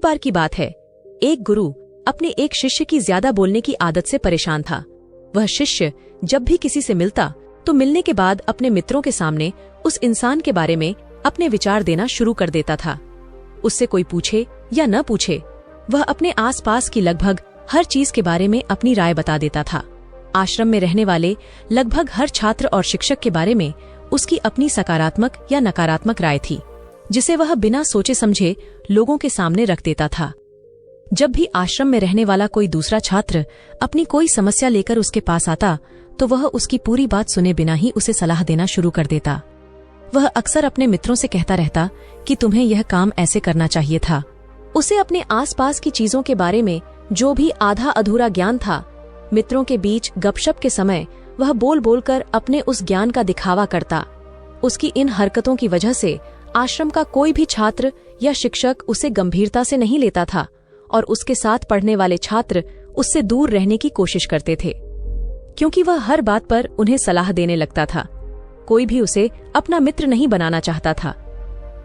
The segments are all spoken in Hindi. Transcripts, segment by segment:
बार की बात है, एक गुरु अपने एक शिष्य की ज्यादा बोलने की आदत से परेशान था। वह शिष्य जब भी किसी से मिलता तो मिलने के बाद अपने मित्रों के सामने उस इंसान के बारे में अपने विचार देना शुरू कर देता था। उससे कोई पूछे या न पूछे, वह अपने आसपास की लगभग हर चीज के बारे में अपनी राय बता देता था। आश्रम में रहने वाले लगभग हर छात्र और शिक्षक के बारे में उसकी अपनी सकारात्मक या नकारात्मक राय थी, जिसे वह बिना सोचे समझे लोगों के सामने रख देता था। जब भी आश्रम में रहने वाला कोई दूसरा छात्र अपनी कोई समस्या लेकर उसके पास आता तो वह उसकी पूरी बात सुने बिना ही उसे सलाह देना शुरू कर देता। वह अक्सर अपने मित्रों से कहता रहता कि तुम्हें यह काम ऐसे करना चाहिए था। उसे अपने आसपास की चीजों के बारे में जो भी आधा अधूरा ज्ञान था, मित्रों के बीच गपशप के समय वह बोल बोलकर अपने उस ज्ञान का दिखावा करता। उसकी इन हरकतों की वजह से आश्रम का कोई भी छात्र या शिक्षक उसे गंभीरता से नहीं लेता था और उसके साथ पढ़ने वाले छात्र उससे दूर रहने की कोशिश करते थे, क्योंकि वह हर बात पर उन्हें सलाह देने लगता था। कोई भी उसे अपना मित्र नहीं बनाना चाहता था।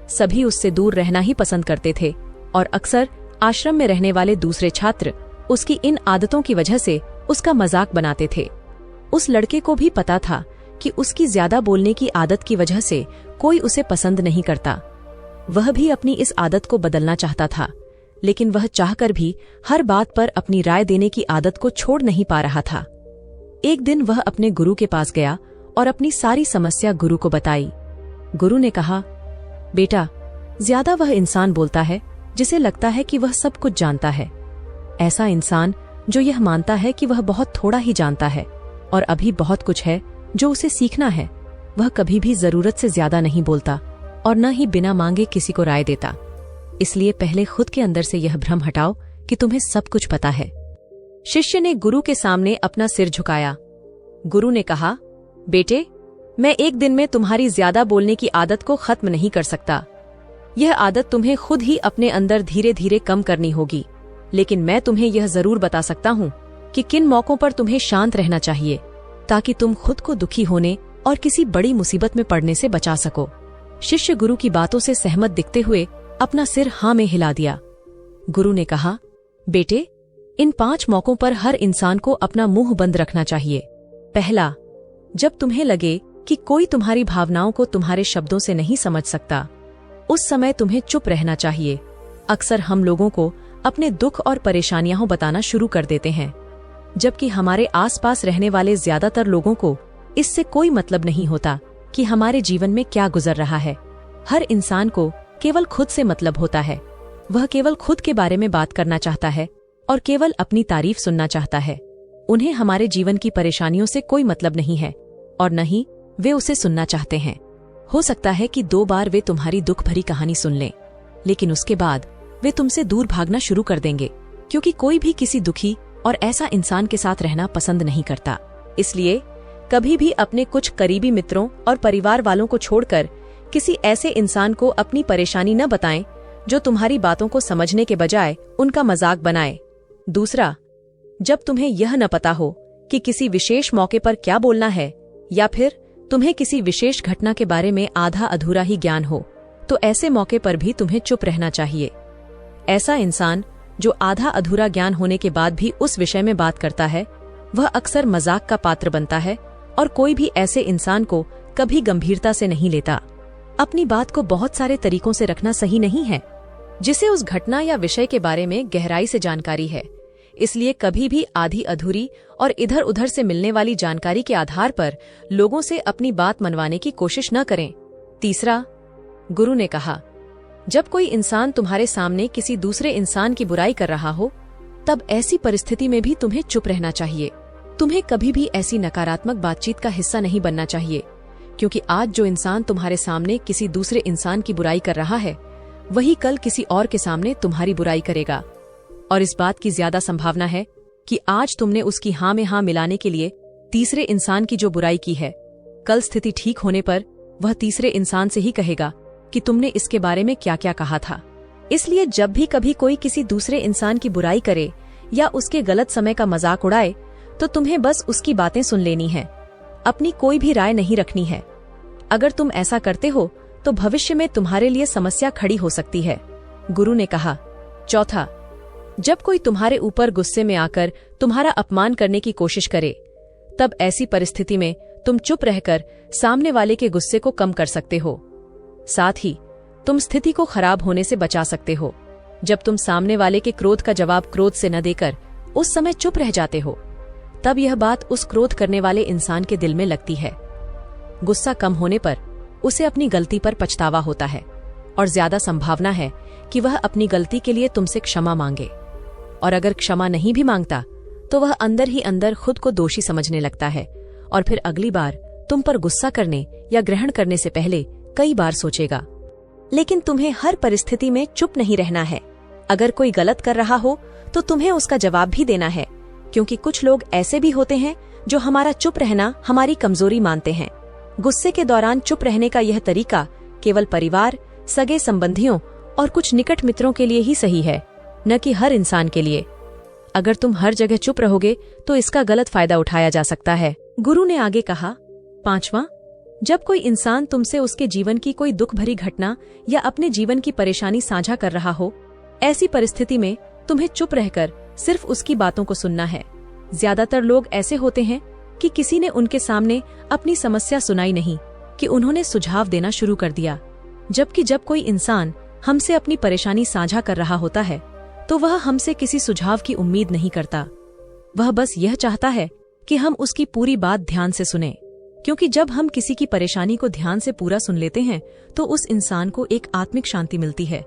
सभी उससे दूर रहना ही पसंद करते थे और अक्सर आश्रम में रहने वाले दूसरे छात्र उसकी इन आदतों की वजह से उसका मजाक बनाते थे। उस लड़के को भी पता था कि उसकी ज्यादा बोलने की आदत की वजह से कोई उसे पसंद नहीं करता। वह भी अपनी इस आदत को बदलना चाहता था, लेकिन वह चाहकर भी हर बात पर अपनी राय देने की आदत को छोड़ नहीं पा रहा था। एक दिन वह अपने गुरु के पास गया और अपनी सारी समस्या गुरु को बताई। गुरु ने कहा, बेटा, ज्यादा वह इंसान बोलता है जिसे लगता है कि वह सब कुछ जानता है। ऐसा इंसान जो यह मानता है कि वह बहुत थोड़ा ही जानता है और अभी बहुत कुछ है जो उसे सीखना है, वह कभी भी जरूरत से ज्यादा नहीं बोलता और न ही बिना मांगे किसी को राय देता। इसलिए पहले खुद के अंदर से यह भ्रम हटाओ कि तुम्हें सब कुछ पता है। शिष्य ने गुरु के सामने अपना सिर झुकाया। गुरु ने कहा, बेटे, मैं एक दिन में तुम्हारी ज्यादा बोलने की आदत को खत्म नहीं कर सकता। यह आदत तुम्हें खुद ही अपने अंदर धीरे धीरे कम करनी होगी, लेकिन मैं तुम्हें यह जरूर बता सकता हूँ कि किन मौकों पर तुम्हें शांत रहना चाहिए ताकि तुम खुद को दुखी होने और किसी बड़ी मुसीबत में पड़ने से बचा सको। शिष्य गुरु की बातों से सहमत दिखते हुए अपना सिर हाँ में हिला दिया। गुरु ने कहा, बेटे, इन 5 मौकों पर हर इंसान को अपना मुंह बंद रखना चाहिए। पहला, जब तुम्हें लगे कि कोई तुम्हारी भावनाओं को तुम्हारे शब्दों से नहीं समझ सकता, उस समय तुम्हें चुप रहना चाहिए। अक्सर हम लोगों को अपने दुख और परेशानियां बताना शुरू कर देते हैं, जबकि हमारे आसपास रहने वाले ज्यादातर लोगों को इससे कोई मतलब नहीं होता कि हमारे जीवन में क्या गुजर रहा है। हर इंसान को केवल खुद से मतलब होता है। वह केवल खुद के बारे में बात करना चाहता है और केवल अपनी तारीफ सुनना चाहता है। उन्हें हमारे जीवन की परेशानियों से कोई मतलब नहीं है और न ही वे उसे सुनना चाहते हैं। हो सकता है कि 2 बार वे तुम्हारी दुख भरी कहानी सुन लें, लेकिन उसके बाद वे तुमसे दूर भागना शुरू कर देंगे, क्योंकि कोई भी किसी दुखी और ऐसा इंसान के साथ रहना पसंद नहीं करता। इसलिए कभी भी अपने कुछ करीबी मित्रों और परिवार वालों को छोड़कर किसी ऐसे इंसान को अपनी परेशानी न बताएं जो तुम्हारी बातों को समझने के बजाय उनका मजाक बनाए। दूसरा, जब तुम्हें यह न पता हो कि किसी विशेष मौके पर क्या बोलना है या फिर तुम्हें किसी विशेष घटना के बारे में आधा अधूरा ही ज्ञान हो, तो ऐसे मौके पर भी तुम्हें चुप रहना चाहिए। ऐसा इंसान जो आधा अधूरा ज्ञान होने के बाद भी उस विषय में बात करता है, वह अक्सर मजाक का पात्र बनता है और कोई भी ऐसे इंसान को कभी गंभीरता से नहीं लेता। अपनी बात को बहुत सारे तरीकों से रखना सही नहीं है, जिसे उस घटना या विषय के बारे में गहराई से जानकारी है। इसलिए कभी भी आधी अधूरी और इधर उधर से मिलने वाली जानकारी के आधार पर लोगों से अपनी बात मनवाने की कोशिश न करें। तीसरा, गुरु ने कहा, जब कोई इंसान तुम्हारे सामने किसी दूसरे इंसान की बुराई कर रहा हो, तब ऐसी परिस्थिति में भी तुम्हें चुप रहना चाहिए। तुम्हें कभी भी ऐसी नकारात्मक बातचीत का हिस्सा नहीं बनना चाहिए, क्योंकि आज जो इंसान तुम्हारे सामने किसी दूसरे इंसान की बुराई कर रहा है, वही कल किसी और के सामने तुम्हारी बुराई करेगा। और इस बात की ज्यादा संभावना है कि आज तुमने उसकी हाँ में हाँ मिलाने के लिए तीसरे इंसान की जो बुराई की है, कल स्थिति ठीक होने पर वह तीसरे इंसान से ही कहेगा कि तुमने इसके बारे में क्या क्या कहा था। इसलिए जब भी कभी कोई किसी दूसरे इंसान की बुराई करे या उसके गलत समय का मजाक उड़ाए, तो तुम्हें बस उसकी बातें सुन लेनी है, अपनी कोई भी राय नहीं रखनी है। अगर तुम ऐसा करते हो तो भविष्य में तुम्हारे लिए समस्या खड़ी हो सकती है। गुरु ने कहा, चौथा, जब कोई तुम्हारे ऊपर गुस्से में आकर तुम्हारा अपमान करने की कोशिश करे, तब ऐसी परिस्थिति में तुम चुप रहकर सामने वाले के गुस्से को कम कर सकते हो। साथ ही तुम स्थिति को खराब होने से बचा सकते हो। जब तुम सामने वाले के क्रोध का जवाब क्रोध से न देकर उस समय चुप रह जाते हो, तब यह बात उस क्रोध करने वाले इंसान के दिल में लगती है। गुस्सा कम होने पर उसे अपनी गलती पर पछतावा होता है और ज्यादा संभावना है कि वह अपनी गलती के लिए तुमसे क्षमा मांगे। और अगर क्षमा नहीं भी मांगता तो वह अंदर ही अंदर खुद को दोषी समझने लगता है और फिर अगली बार तुम पर गुस्सा करने या ग्रहण करने से पहले कई बार सोचेगा। लेकिन तुम्हें हर परिस्थिति में चुप नहीं रहना है। अगर कोई गलत कर रहा हो तो तुम्हें उसका जवाब भी देना है, क्योंकि कुछ लोग ऐसे भी होते हैं जो हमारा चुप रहना हमारी कमजोरी मानते हैं। गुस्से के दौरान चुप रहने का यह तरीका केवल परिवार, सगे संबंधियों और कुछ निकट मित्रों के लिए ही सही है, न कि हर इंसान के लिए। अगर तुम हर जगह चुप रहोगे तो इसका गलत फायदा उठाया जा सकता है। गुरु ने आगे कहा, पांचवां, जब कोई इंसान तुमसे उसके जीवन की कोई दुख भरी घटना या अपने जीवन की परेशानी साझा कर रहा हो, ऐसी परिस्थिति में तुम्हें चुप रहकर सिर्फ उसकी बातों को सुनना है। ज्यादातर लोग ऐसे होते हैं कि किसी ने उनके सामने अपनी समस्या सुनाई नहीं कि उन्होंने सुझाव देना शुरू कर दिया, जबकि जब कोई इंसान हमसे अपनी परेशानी साझा कर रहा होता है तो वह हमसे किसी सुझाव की उम्मीद नहीं करता। वह बस यह चाहता है कि हम उसकी पूरी बात ध्यान से सुनें, क्योंकि जब हम किसी की परेशानी को ध्यान से पूरा सुन लेते हैं तो उस इंसान को एक आत्मिक शांति मिलती है।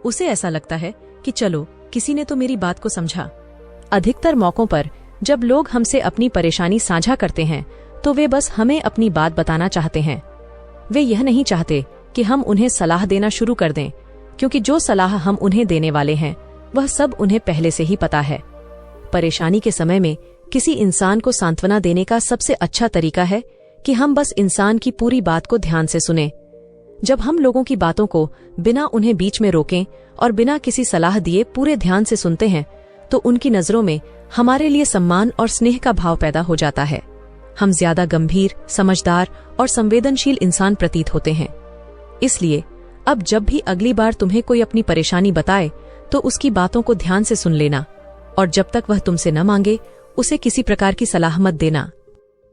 उसे ऐसा लगता है कि चलो, किसी ने तो मेरी बात को समझा। अधिकतर मौकों पर जब लोग हमसे अपनी परेशानी साझा करते हैं तो वे बस हमें अपनी बात बताना चाहते हैं। वे यह नहीं चाहते कि हम उन्हें सलाह देना शुरू कर दें, क्योंकि जो सलाह हम उन्हें देने वाले हैं वह सब उन्हें पहले से ही पता है। परेशानी के समय में किसी इंसान को सांत्वना देने का सबसे अच्छा तरीका है कि हम बस इंसान की पूरी बात को ध्यान से सुनें। जब हम लोगों की बातों को बिना उन्हें बीच में रोकें और बिना किसी सलाह दिए पूरे ध्यान से सुनते हैं तो उनकी नजरों में हमारे लिए सम्मान और स्नेह का भाव पैदा हो जाता है। हम ज्यादा गंभीर, समझदार और संवेदनशील इंसान प्रतीत होते हैं। इसलिए अब जब भी अगली बार तुम्हें कोई अपनी परेशानी बताए तो उसकी बातों को ध्यान से सुन लेना, और जब तक वह तुमसे न मांगे उसे किसी प्रकार की सलाह मत देना।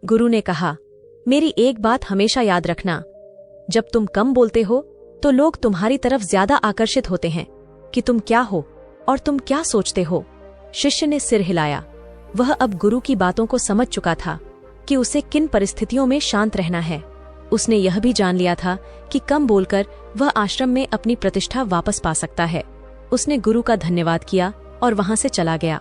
गुरु ने कहा, मेरी एक बात हमेशा याद रखना, जब तुम कम बोलते हो तो लोग तुम्हारी तरफ ज्यादा आकर्षित होते हैं कि तुम क्या हो और तुम क्या सोचते हो। शिष्य ने सिर हिलाया। वह अब गुरु की बातों को समझ चुका था कि उसे किन परिस्थितियों में शांत रहना है। उसने यह भी जान लिया था कि कम बोलकर वह आश्रम में अपनी प्रतिष्ठा वापस पा सकता है। उसने गुरु का धन्यवाद किया और वहां से चला गया।